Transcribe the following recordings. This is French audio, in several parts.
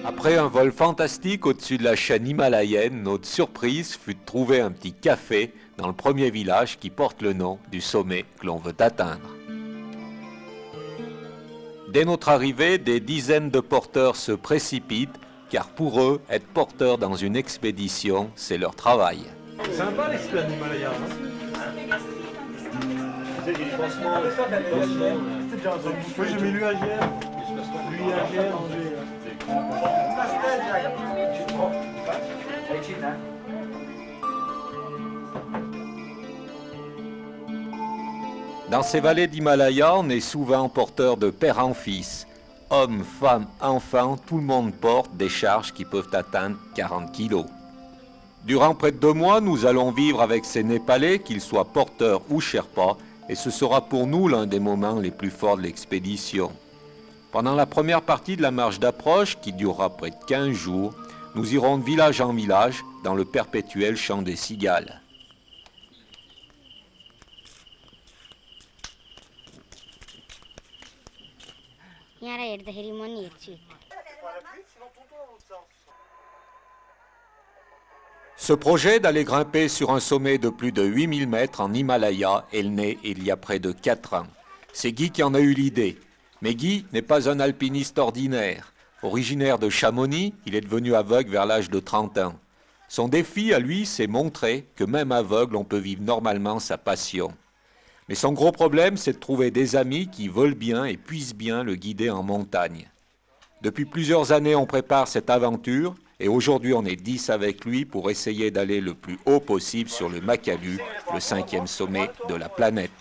Après un vol fantastique au-dessus de la chaîne himalayenne, notre surprise fut de trouver un petit café dans le premier village qui porte le nom du sommet que l'on veut atteindre. Dès notre arrivée, des dizaines de porteurs se précipitent, car pour eux, être porteur dans une expédition, c'est leur travail. C'est sympa l'expert en Himalaya. Franchement, moi j'ai mis lui à Gère, lui à Gère, Dans ces vallées d'Himalaya, on est souvent porteur de père en fils. Hommes, femmes, enfants, tout le monde porte des charges qui peuvent atteindre 40 kilos. Durant près de 2 mois, nous allons vivre avec ces Népalais, qu'ils soient porteurs ou Sherpas, et ce sera pour nous l'un des moments les plus forts de l'expédition. Pendant la première partie de la marche d'approche, qui durera près de 15 jours, nous irons de village en village dans le perpétuel chant des cigales. Ce projet d'aller grimper sur un sommet de plus de 8000 mètres en Himalaya est né il y a près de 4 ans. C'est Guy qui en a eu l'idée. Mais Guy n'est pas un alpiniste ordinaire. Originaire de Chamonix, il est devenu aveugle vers l'âge de 30 ans. Son défi à lui, c'est montrer que même aveugle, on peut vivre normalement sa passion. Mais son gros problème, c'est de trouver des amis qui veulent bien et puissent bien le guider en montagne. Depuis plusieurs années, on prépare cette aventure et aujourd'hui, on est 10 avec lui pour essayer d'aller le plus haut possible sur le Makalu, le 5e sommet de la planète.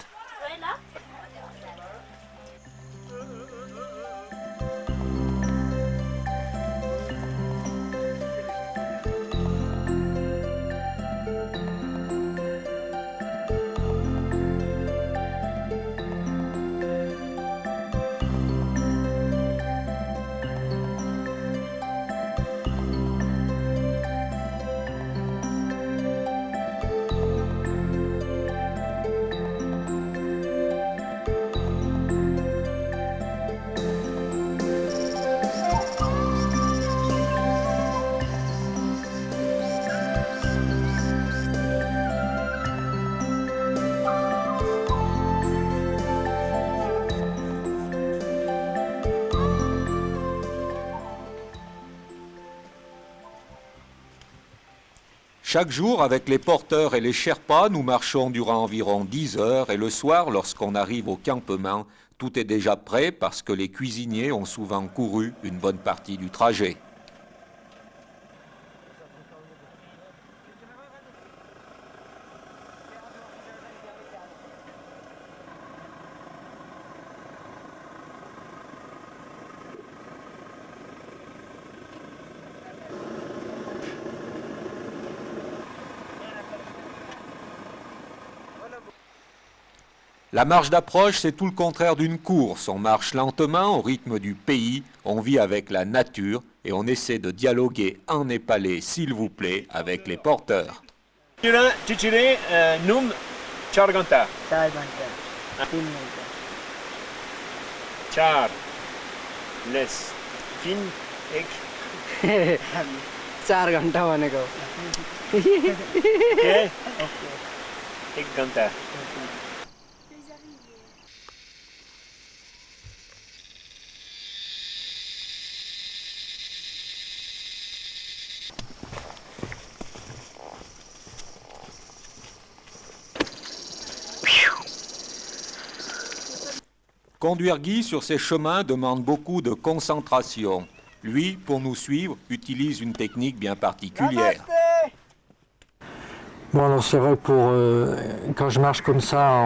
Chaque jour, avec les porteurs et les Sherpas, nous marchons durant environ 10 heures et le soir, lorsqu'on arrive au campement, tout est déjà prêt parce que les cuisiniers ont souvent couru une bonne partie du trajet. La marche d'approche, c'est tout le contraire d'une course. On marche lentement au rythme du pays, on vit avec la nature et on essaie de dialoguer en népalais, s'il vous plaît, avec les porteurs. Num Charganta. Char. Les. Kin. Ek. 4 घन्टा भनेको Okay. 1 घन्टा. Conduire Guy sur ces chemins demande beaucoup de concentration. Lui, pour nous suivre, utilise une technique bien particulière. Bon, alors c'est vrai que quand je marche comme ça,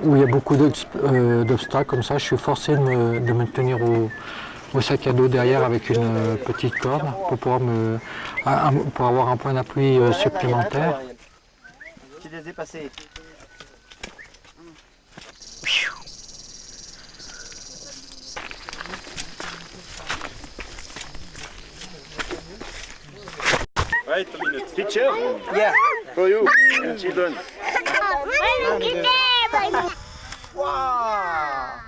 où il y a beaucoup d'obstacles comme ça, je suis forcé de me tenir au sac à dos derrière avec une petite corde pour avoir un point d'appui supplémentaire. Tu les as dépassés. Wait a minute. Teacher? Yeah. For you, and children. Wow.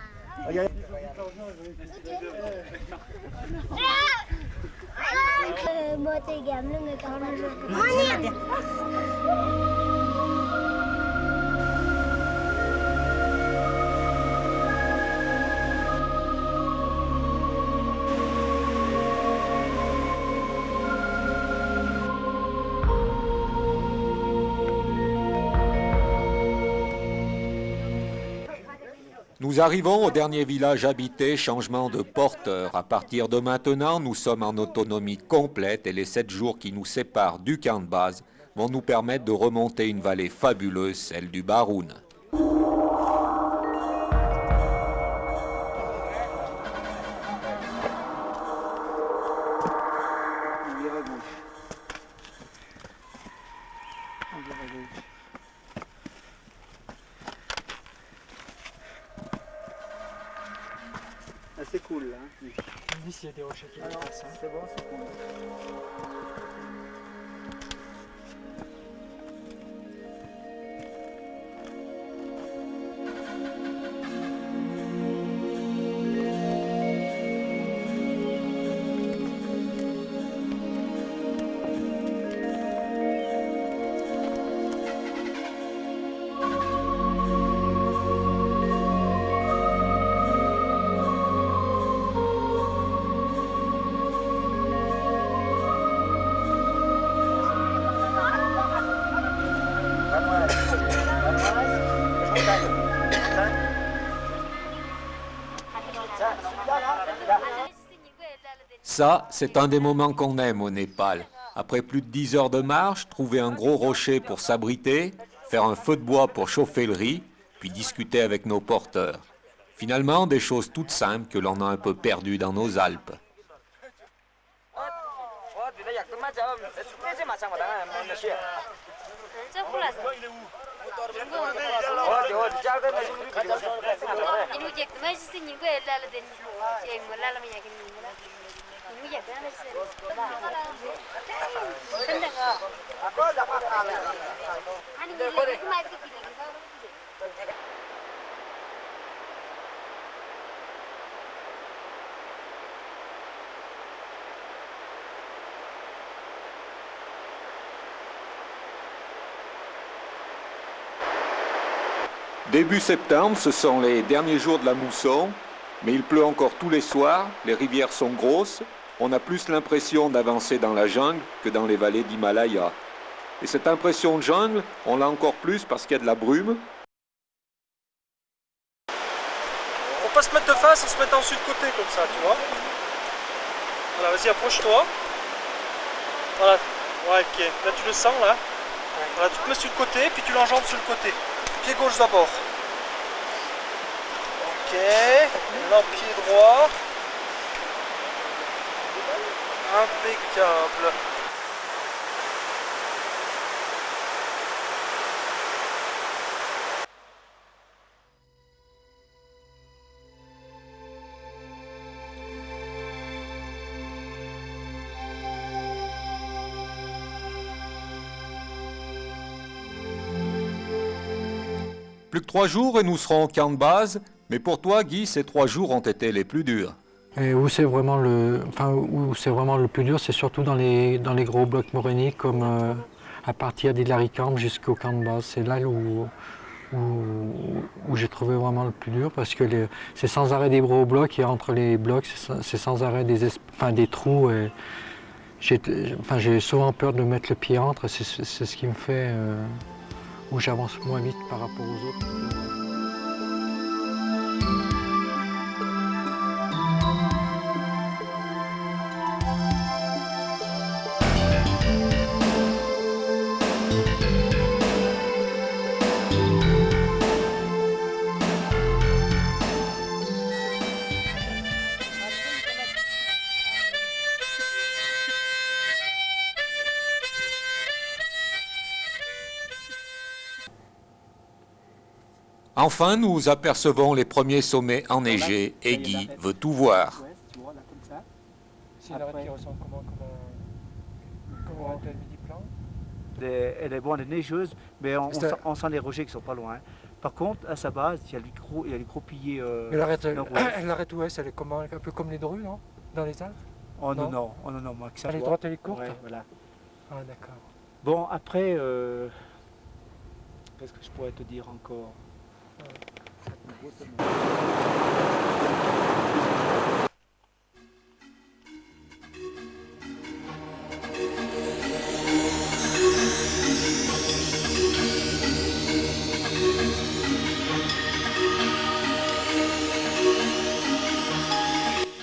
Nous arrivons au dernier village habité, changement de porteur. À partir de maintenant, nous sommes en autonomie complète et les 7 jours qui nous séparent du camp de base vont nous permettre de remonter une vallée fabuleuse, celle du Baroun. C'est cool là. Ici, il y a des rochers qui dépassent. C'est bon, c'est cool. Ça, c'est un des moments qu'on aime au Népal. Après plus de 10 heures de marche, trouver un gros rocher pour s'abriter, faire un feu de bois pour chauffer le riz, puis discuter avec nos porteurs. Finalement, des choses toutes simples que l'on a un peu perdues dans nos Alpes. Début septembre, ce sont les derniers jours de la mousson, mais il pleut encore tous les soirs, les rivières sont grosses, on a plus l'impression d'avancer dans la jungle que dans les vallées d'Himalaya. Et cette impression de jungle, on l'a encore plus parce qu'il y a de la brume. Faut pas se mettre de face et se mettre en dessus de côté comme ça, tu vois. Voilà, vas-y, approche-toi. Voilà, ouais, ok. Là tu le sens là. Voilà, tu te mets sur le côté, puis tu l'enjambes sur le côté. Pied gauche d'abord. Ok, maintenant pied droit. Impeccable. Plus que 3 jours et nous serons au camp de base, mais pour toi, Guy, ces 3 jours ont été les plus durs. Et où c'est vraiment le plus dur, c'est surtout dans les gros blocs morainiques comme à partir d'Hillary Camp jusqu'au camp de base. C'est là où j'ai trouvé vraiment le plus dur parce que c'est sans arrêt des gros blocs et entre les blocs, c'est sans arrêt des trous. Et j'ai souvent peur de mettre le pied entre, c'est ce qui me fait où j'avance moins vite par rapport aux autres. Enfin, nous apercevons les premiers sommets enneigés et Guy veut tout voir. C'est une arête qui ressemble comment elle midi plan. Elle est bonne, elle est neigeuse, mais on sent les rochers qui sont pas loin. Par contre, à sa base, il y a les gros piliers. Mais l'arête ouest, elle est comment, un peu comme les drues, non? Dans les Alpes? Oh non, non, oh, non, non, moi que ça. Les droites et les courtes? Ouais, voilà. Ah d'accord. Bon, après, qu'est-ce que je pourrais te dire encore?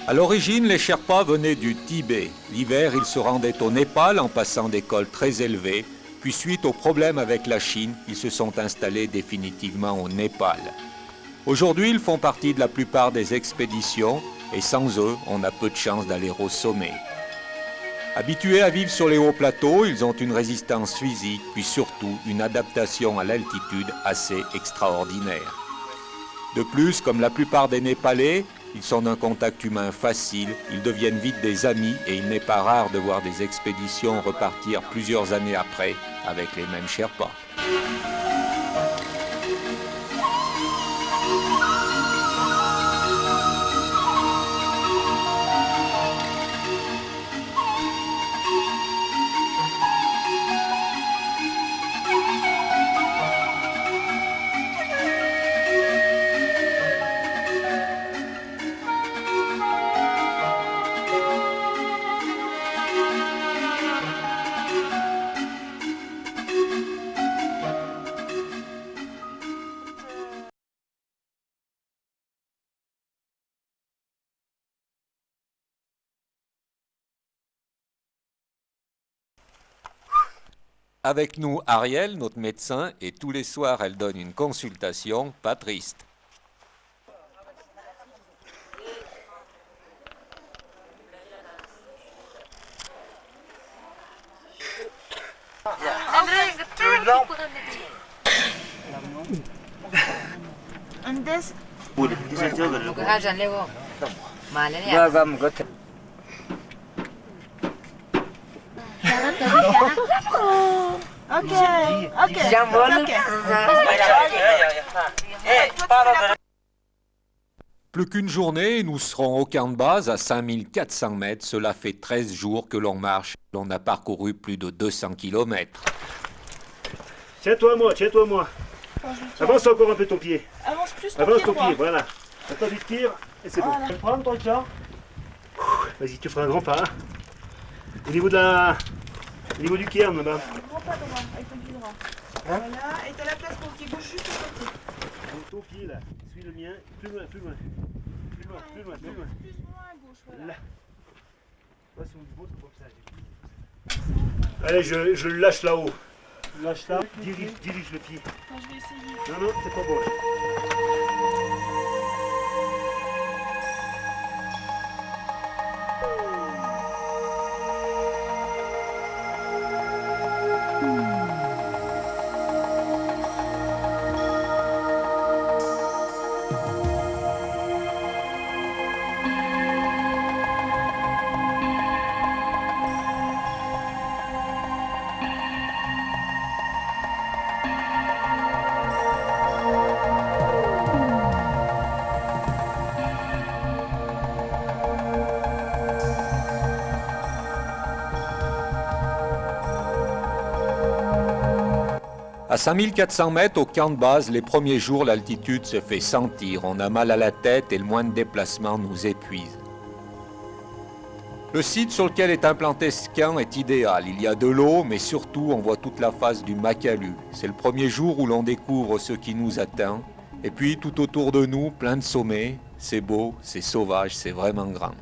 À l'origine, les Sherpas venaient du Tibet. L'hiver, ils se rendaient au Népal en passant des cols très élevés. Puis suite aux problèmes avec la Chine, ils se sont installés définitivement au Népal. Aujourd'hui, ils font partie de la plupart des expéditions et sans eux, on a peu de chance d'aller au sommet. Habitués à vivre sur les hauts plateaux, ils ont une résistance physique, puis surtout une adaptation à l'altitude assez extraordinaire. De plus, comme la plupart des Népalais, ils sont d'un contact humain facile, ils deviennent vite des amis et il n'est pas rare de voir des expéditions repartir plusieurs années après avec les mêmes Sherpas. Avec nous, Ariel, notre médecin, et tous les soirs, elle donne une consultation pas triste. Plus qu'une journée et nous serons au camp de base à 5400 mètres. Cela fait 13 jours que l'on marche. L'on a parcouru plus de 200 km. Tiens-toi moi, tiens-toi moi. Avance encore un peu ton pied. Avance plus ton Avance pied, ton toi. pied, voilà. Attends, tu tires et c'est bon. Voilà. Tu vas prendre ton temps. Vas-y, tu feras un grand pas. Hein. Au niveau de la... Au niveau du cairn là-bas. Grand pas droit, avec ton pied droit. Voilà, et t'as la place pour le pied gauche juste à côté. Ton pied là, suis le mien. Plus loin, plus loin. Plus loin, plus loin, plus loin. Plus loin à gauche, voilà. Là. Moi, si on dit bon, c'est comme ça. Allez, je le lâche là-haut. Lâche là, dirige le pied. Enfin, je vais essayer. Non, non, c'est pas bon là. À 5400 mètres au camp de base, les premiers jours, l'altitude se fait sentir. On a mal à la tête et le moindre déplacement nous épuise. Le site sur lequel est implanté ce camp est idéal. Il y a de l'eau, mais surtout, on voit toute la face du Makalu. C'est le premier jour où l'on découvre ce qui nous attend. Et puis, tout autour de nous, plein de sommets. C'est beau, c'est sauvage, c'est vraiment grand.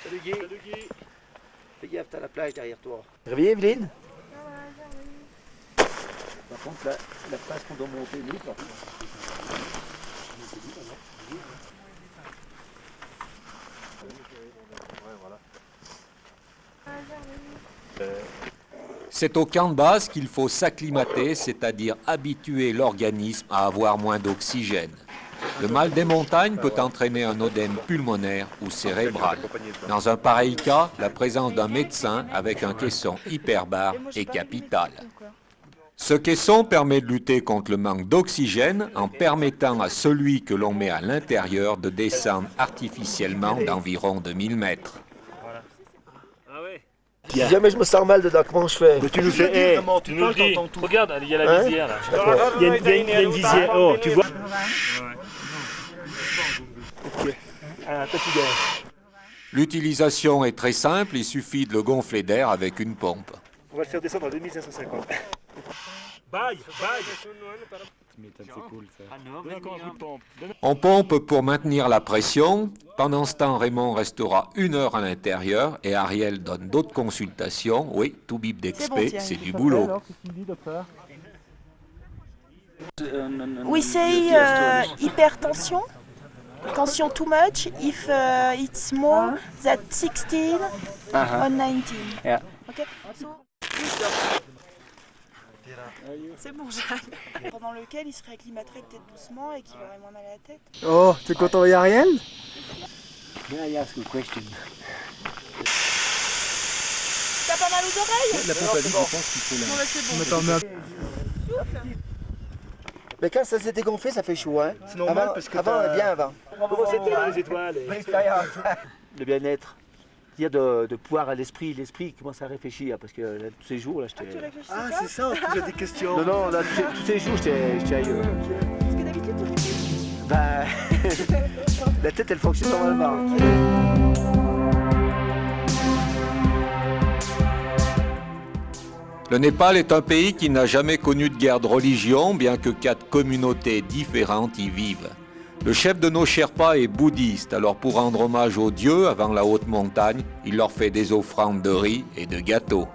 Salut Guy. Salut Guy. Fais gaffe, t'as la plage derrière toi. Réveillé, Evelyne? Par contre, la place qu'on doit monter, nous, par contre. Ouais, voilà. C'est au camp de base qu'il faut s'acclimater, c'est-à-dire habituer l'organisme à avoir moins d'oxygène. Le mal des montagnes peut entraîner un œdème pulmonaire ou cérébral. Dans un pareil cas, la présence d'un médecin avec un caisson hyperbare est capitale. Ce caisson permet de lutter contre le manque d'oxygène en permettant à celui que l'on met à l'intérieur de descendre artificiellement d'environ 2000 mètres. Si jamais je me sens mal dedans, comment je fais? Mais tu nous fais, tu nous le dis. Regarde, il y a la visière là. Il y a une visière. Oh, tu vois. Ok. Ah, toi, tu gagnes. L'utilisation est très simple, il suffit de le gonfler d'air avec une pompe. On va le faire descendre à 2550. Bye, bye. On pompe pour maintenir la pression. Pendant ce temps, Raymond restera 1 heure à l'intérieur et Ariel donne d'autres consultations. Oui, tout bip d'expé, c'est du boulot. We say hypertension, tension too much if it's more than 16 or 19. Yeah. Okay? So, c'est bon, j'arrive. Pendant lequel il se réacclimaterait peut-être doucement et qu'il aurait moins mal à la tête. Oh, t'es content, Ariel? Can I ask you a question? T'as pas mal aux oreilles? La pompe à vide, je pense qu'il faut la... Non, là, c'est bon. Mais quand ça s'était gonflé, ça fait chaud, hein? C'est normal parce que avant, on est bien avant. Comment c'était les étoiles Le bien-être. C'est-à-dire de pouvoir à l'esprit commence à réfléchir parce que là, tous ces jours là j'étais. Ah c'est ça, on pose des questions. Non non, là tous ces jours j'étais ailleurs. Parce que d'habitude, tu réfléchis. Ben la tête elle fonctionne normalement. Le Népal est un pays qui n'a jamais connu de guerre de religion, bien que 4 communautés différentes y vivent. Le chef de nos Sherpas est bouddhiste, alors pour rendre hommage aux dieux avant la haute montagne, il leur fait des offrandes de riz et de gâteaux.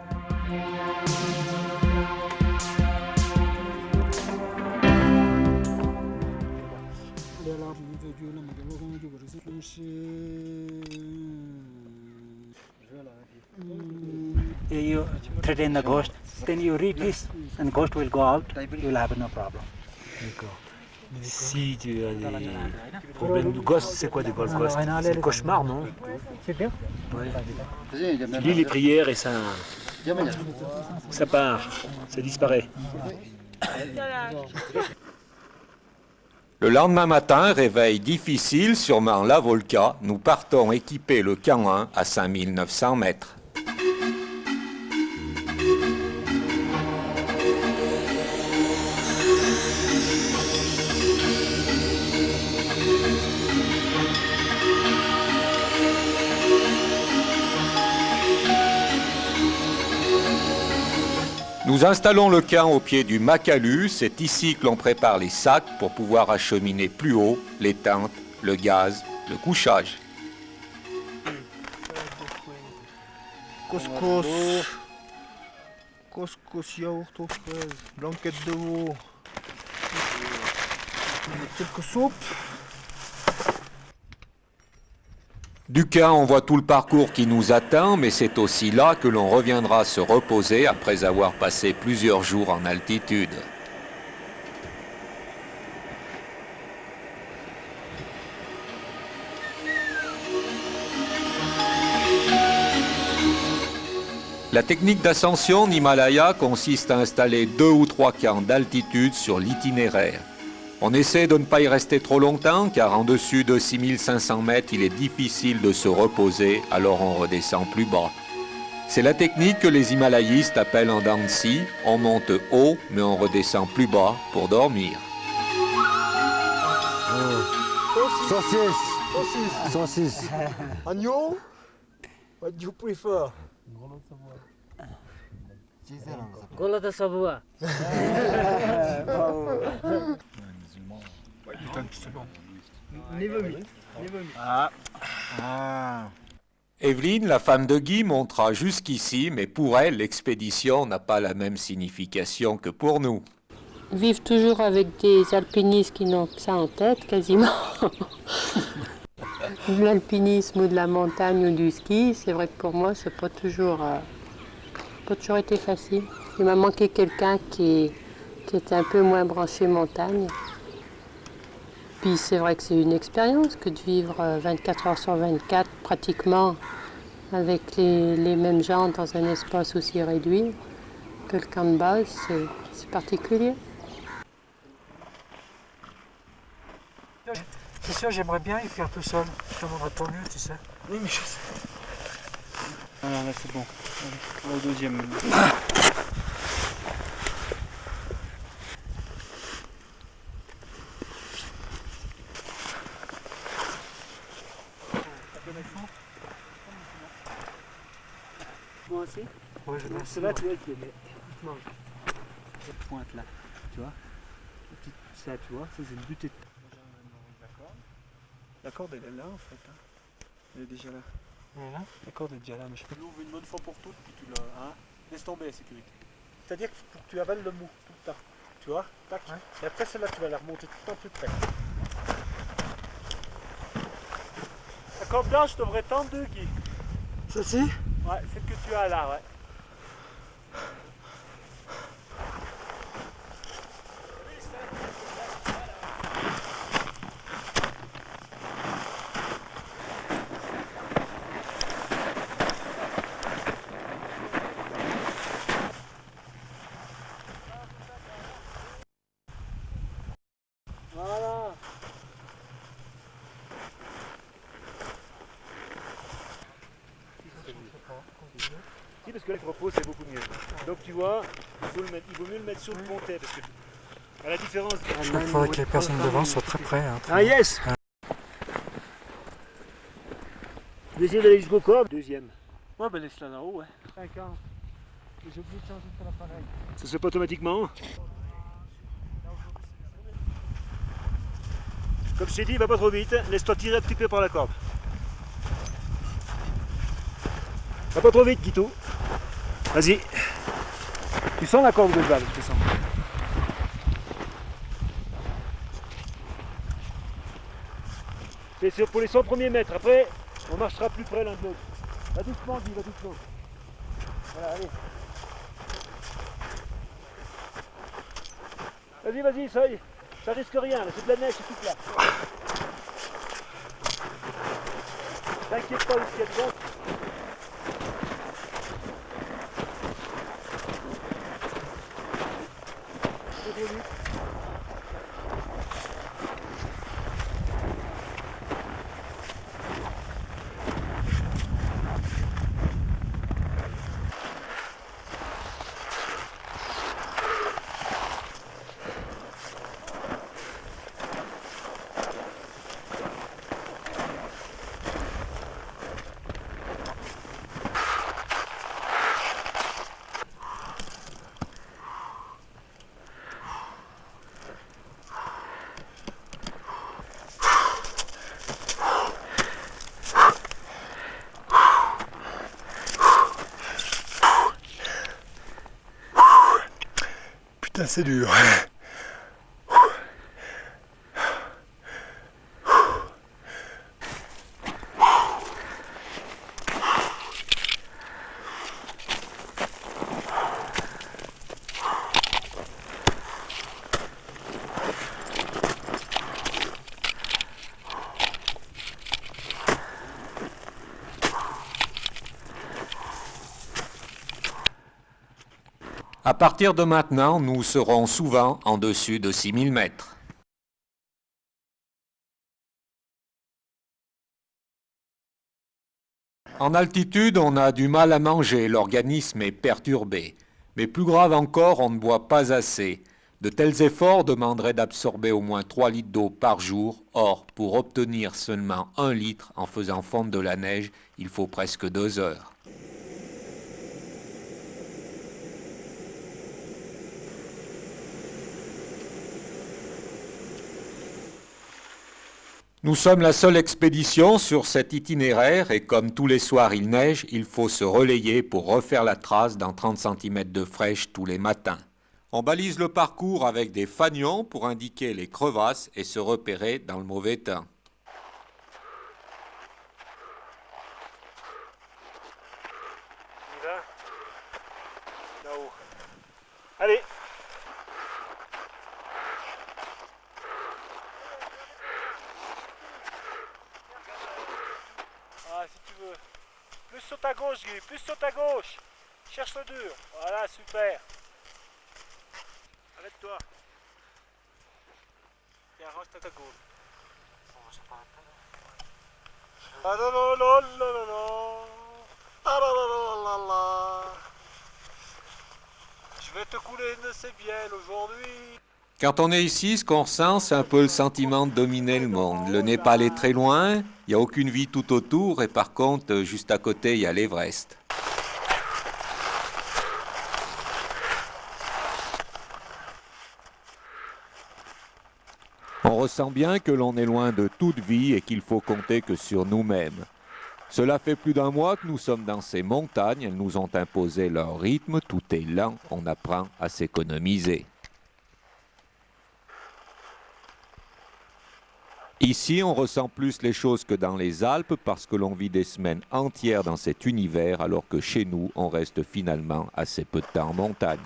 You threaten the ghost, then you read this and ghost will go out, you will have no problem. Si tu as des problèmes de ghost, c'est quoi des ghosts? C'est des cauchemars, non? C'est bien. Ouais. Tu lis les prières et ça part, ça disparaît. Le lendemain matin, réveil difficile sur Mount Lavolka, nous partons équiper le camp 1 à 5900 mètres. Nous installons le camp au pied du Makalu, c'est ici que l'on prépare les sacs pour pouvoir acheminer plus haut les tentes, le gaz, le couchage. Couscous, couscous, yaourt aux fraises, blanquette de veau, quelques soupes. Du camp, on voit tout le parcours qui nous attend, mais c'est aussi là que l'on reviendra se reposer après avoir passé plusieurs jours en altitude. La technique d'ascension en Himalaya consiste à installer 2 ou 3 camps d'altitude sur l'itinéraire. On essaie de ne pas y rester trop longtemps car en dessus de 6500 mètres, il est difficile de se reposer, alors on redescend plus bas. C'est la technique que les himalayistes appellent en dents de scie. On monte haut, mais on redescend plus bas pour dormir. Saucisse. Agneau? What do you prefer? Golada Sabua. Evelyne, la femme de Guy, montera jusqu'ici, mais pour elle, l'expédition n'a pas la même signification que pour nous. Vivre toujours avec des alpinistes qui n'ont que ça en tête, quasiment. De l'alpinisme ou de la montagne ou du ski, c'est vrai que pour moi, c'est pas toujours pas toujours été facile. Il m'a manqué quelqu'un qui était un peu moins branché montagne. Puis c'est vrai que c'est une expérience que de vivre 24 heures sur 24 pratiquement avec les mêmes gens dans un espace aussi réduit que le camp de base, c'est particulier. C'est sûr, j'aimerais bien y faire tout seul. Ça m'aurait tant mieux, tu sais. Oui, mais je sais. Voilà, là c'est bon. Allez, on va au deuxième. Moi aussi. Ouais, je C'est là, tu vois, qui est cette pointe là, tu vois. Ça, tu vois, ça c'est une butée. La corde elle est là en fait. Hein. Elle est déjà là. Voilà. La corde est déjà là, mais je peux. Tu l'ouvres une bonne fois pour toutes, puis tu la. Hein, laisse tomber la sécurité. C'est-à-dire qu'il faut que tu avales le mou tout le temps. Tu vois, tac. Ouais. Et après celle-là, tu vas la remonter tout le temps plus près. La corde blanche, je devrais tendre deux, Guy. Celle-ci? Ouais, celle que tu as là, ouais. Voilà. Si, parce que là, le repos, c'est beaucoup mieux. Donc tu vois, il vaut mieux le mettre sur le pontet, parce que à la différence. Je crois qu'il faudrait que les personnes devant soient très près. Hein, Ah yes. D'essayer d'aller jusqu'au corps. Deuxième. Ouais, ben laisse-la là-haut, ouais. 50. J'ai oublié de changer l'appareil. Ça se fait pas automatiquement. Comme je t'ai dit, va pas trop vite. Laisse-toi tirer un petit peu par la corde. Va pas trop vite, Guito. Vas-y. Tu sens la corde de balle, tu sens. C'est sûr pour les 100 premiers mètres. Après, on marchera plus près l'un de l'autre. Va doucement, Guy, va doucement. Voilà, allez. Vas-y, vas-y, ça risque rien, là, c'est de la neige, c'est tout plat. T'inquiète pas de ce qu'il y a dedans. C'est trop vite. Putain, c'est dur. À partir de maintenant, nous serons souvent en dessus de 6000 mètres. En altitude, on a du mal à manger, l'organisme est perturbé. Mais plus grave encore, on ne boit pas assez. De tels efforts demanderaient d'absorber au moins 3 litres d'eau par jour. Or, pour obtenir seulement 1 litre en faisant fondre de la neige, il faut presque 2 heures. Nous sommes la seule expédition sur cet itinéraire et comme tous les soirs il neige, il faut se relayer pour refaire la trace dans 30 cm de fraîche tous les matins. On balise le parcours avec des fanions pour indiquer les crevasses et se repérer dans le mauvais temps. On y va. Plus sur ta gauche, Guy, plus sur ta gauche. Cherche le dur. Voilà, super. Arrête-toi. Tiens, range ta gauche. Ah là là là là là là. Ah là là là là là. Je vais te couler une de ces bielles aujourd'hui. Quand on est ici, ce qu'on ressent, c'est un peu le sentiment de dominer le monde. Le Népal est très loin, il n'y a aucune vie tout autour, et par contre, juste à côté, il y a l'Everest. On ressent bien que l'on est loin de toute vie et qu'il faut compter que sur nous-mêmes. Cela fait plus d'un mois que nous sommes dans ces montagnes, elles nous ont imposé leur rythme, tout est lent, on apprend à s'économiser. Ici, on ressent plus les choses que dans les Alpes parce que l'on vit des semaines entières dans cet univers alors que chez nous, on reste finalement assez peu de temps en montagne.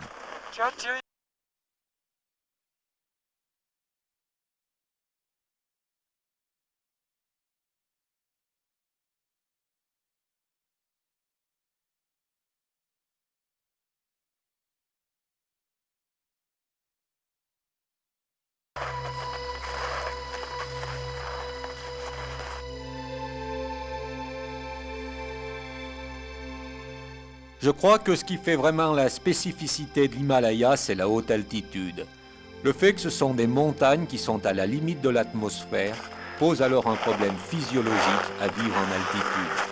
Je crois que ce qui fait vraiment la spécificité de l'Himalaya, c'est la haute altitude. Le fait que ce sont des montagnes qui sont à la limite de l'atmosphère pose alors un problème physiologique à vivre en altitude.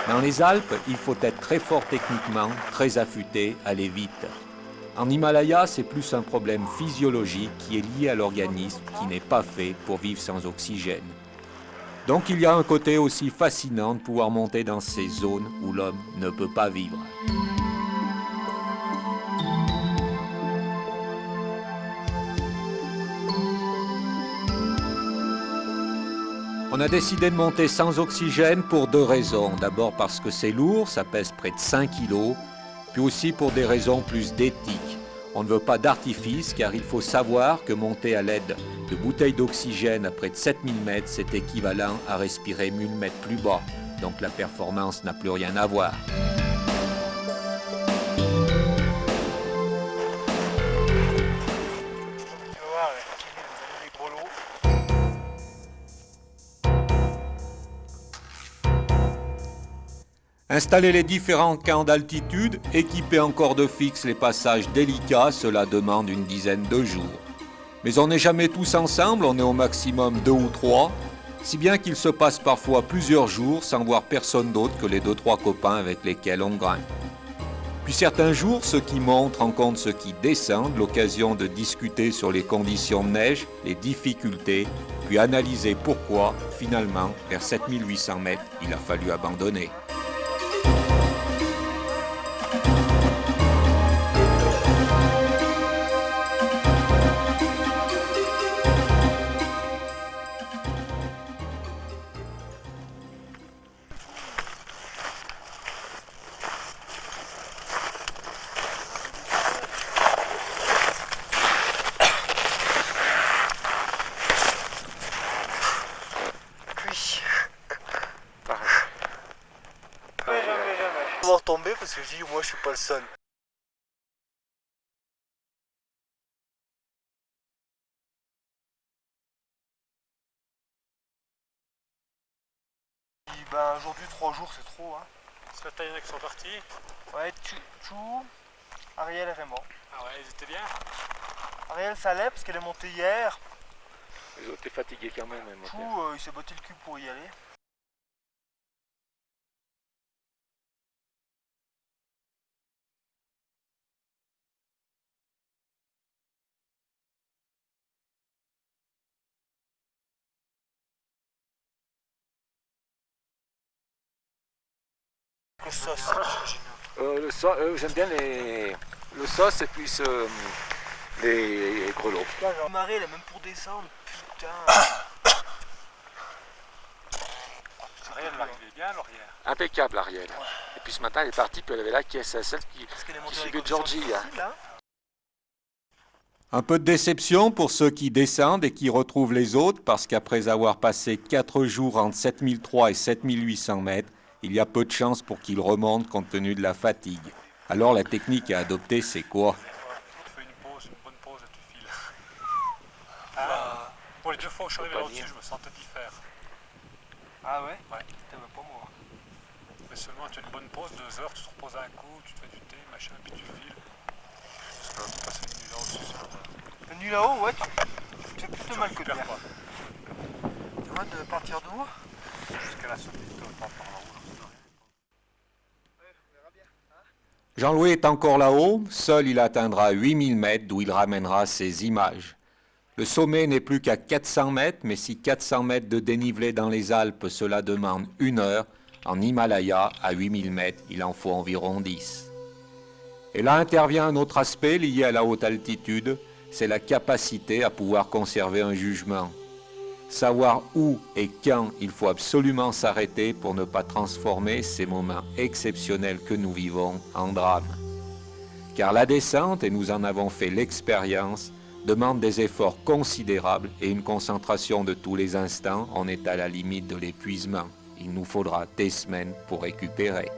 Dans les Alpes, il faut être très fort techniquement, très affûté, aller vite. En Himalaya, c'est plus un problème physiologique qui est lié à l'organisme qui n'est pas fait pour vivre sans oxygène. Donc il y a un côté aussi fascinant de pouvoir monter dans ces zones où l'homme ne peut pas vivre. On a décidé de monter sans oxygène pour deux raisons. D'abord parce que c'est lourd, ça pèse près de 5 kilos, puis aussi pour des raisons plus d'éthique. On ne veut pas d'artifice car il faut savoir que monter à l'aide de bouteilles d'oxygène à près de 7000 mètres, c'est équivalent à respirer 1000 mètres plus bas. Donc la performance n'a plus rien à voir. Installer les différents camps d'altitude, équiper en corde fixe les passages délicats, cela demande une dizaine de jours. Mais on n'est jamais tous ensemble, on est au maximum 2 ou 3, si bien qu'il se passe parfois plusieurs jours sans voir personne d'autre que les 2-3 copains avec lesquels on grimpe. Puis certains jours, ceux qui montent rencontrent ceux qui descendent, l'occasion de discuter sur les conditions de neige, les difficultés, puis analyser pourquoi, finalement, vers 7800 mètres, il a fallu abandonner. On va retomber parce que je dis moi je suis pas le seul. Ben aujourd'hui 3 jours c'est trop hein. Parce que t'as y en a qui sont partis. Ouais, Chou, Ariel et Raymond. Ah ouais, ils étaient bien. Ariel ça allait parce qu'elle est montée hier. Ils ont été fatigués quand même. Chou il s'est botté le cul pour y aller. Le sauce. J'aime bien le sauce et puis les grelots. La marée elle est même pour descendre. Putain. Ariel l'arrivait bien, Laurière. Impeccable Ariel. Ouais. Et puis ce matin elle est partie, puis elle avait la caisse à celle qui suivait Georgie. Hein. Un peu de déception pour ceux qui descendent et qui retrouvent les autres parce qu'après avoir passé 4 jours entre 7003 et 7800 mètres, il y a peu de chances pour qu'il remonte compte tenu de la fatigue. Alors la technique à adopter, c'est quoi? Tu fais une bonne pause et tu files. Ah. Pour les 2 fois où je suis arrivé là-dessus, je me sentais différent. Ah ouais? Ouais. Putain, mais pas moi. Mais seulement tu as une bonne pause, 2 heures, tu te reposes un coup, tu te fais du thé, machin, puis tu files. Parce que passer une nuit là-haut, c'est sûr. Une nuit là-haut, ouais, tu fais plus de mal que de bien. Quoi. Tu vois, de partir d'où? Jusqu'à la sortie de temps par là-haut. Jean-Louis est encore là-haut, seul il atteindra 8000 mètres d'où il ramènera ses images. Le sommet n'est plus qu'à 400 mètres, mais si 400 mètres de dénivelé dans les Alpes, cela demande 1 heure, en Himalaya, à 8000 mètres, il en faut environ 10. Et là intervient un autre aspect lié à la haute altitude, c'est la capacité à pouvoir conserver un jugement. Savoir où et quand il faut absolument s'arrêter pour ne pas transformer ces moments exceptionnels que nous vivons en drame. Car la descente, et nous en avons fait l'expérience, demande des efforts considérables et une concentration de tous les instants. On est à la limite de l'épuisement. Il nous faudra des semaines pour récupérer.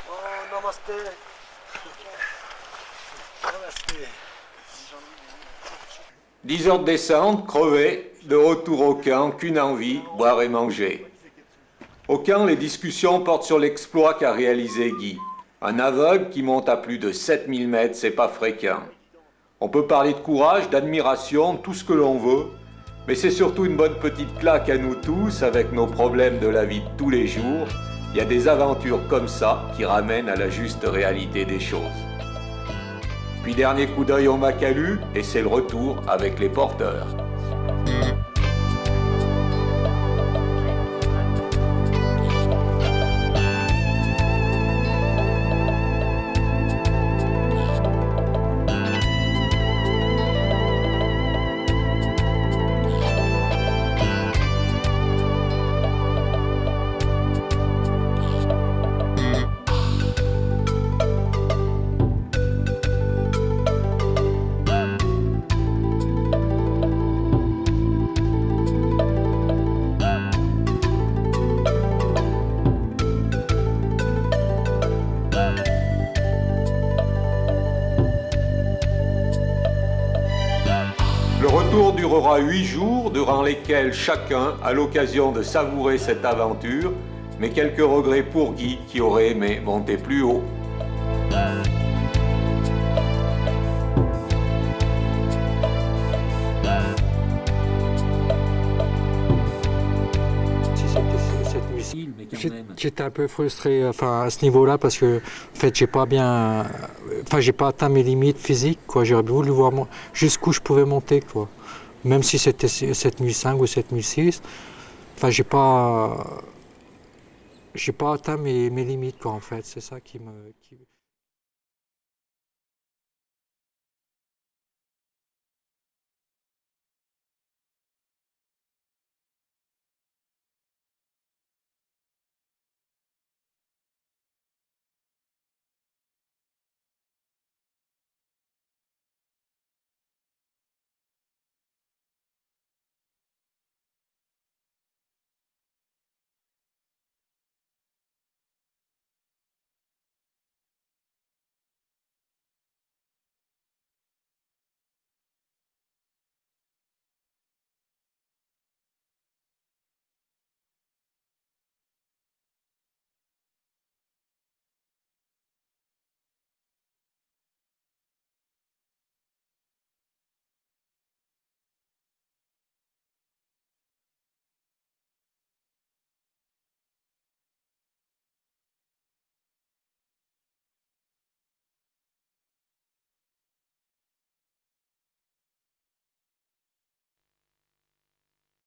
Oh, namasté. 10 heures de descente, crevé, de retour au camp, qu'une envie, boire et manger. Au camp, les discussions portent sur l'exploit qu'a réalisé Guy. Un aveugle qui monte à plus de 7000 mètres, c'est pas fréquent. On peut parler de courage, d'admiration, tout ce que l'on veut, mais c'est surtout une bonne petite claque à nous tous, avec nos problèmes de la vie de tous les jours. Il y a des aventures comme ça qui ramènent à la juste réalité des choses. Puis dernier coup d'œil au Makalu, et c'est le retour avec les porteurs. Le retour durera 8 jours, durant lesquels chacun a l'occasion de savourer cette aventure, mais quelques regrets pour Guy qui aurait aimé monter plus haut. J'étais un peu frustré à ce niveau-là parce que en fait, j'ai pas atteint mes limites physiques, quoi. J'aurais voulu voir jusqu'où je pouvais monter, quoi. Même si c'était 7005 ou 7006, j'ai pas atteint mes limites, quoi, en fait. C'est ça qui me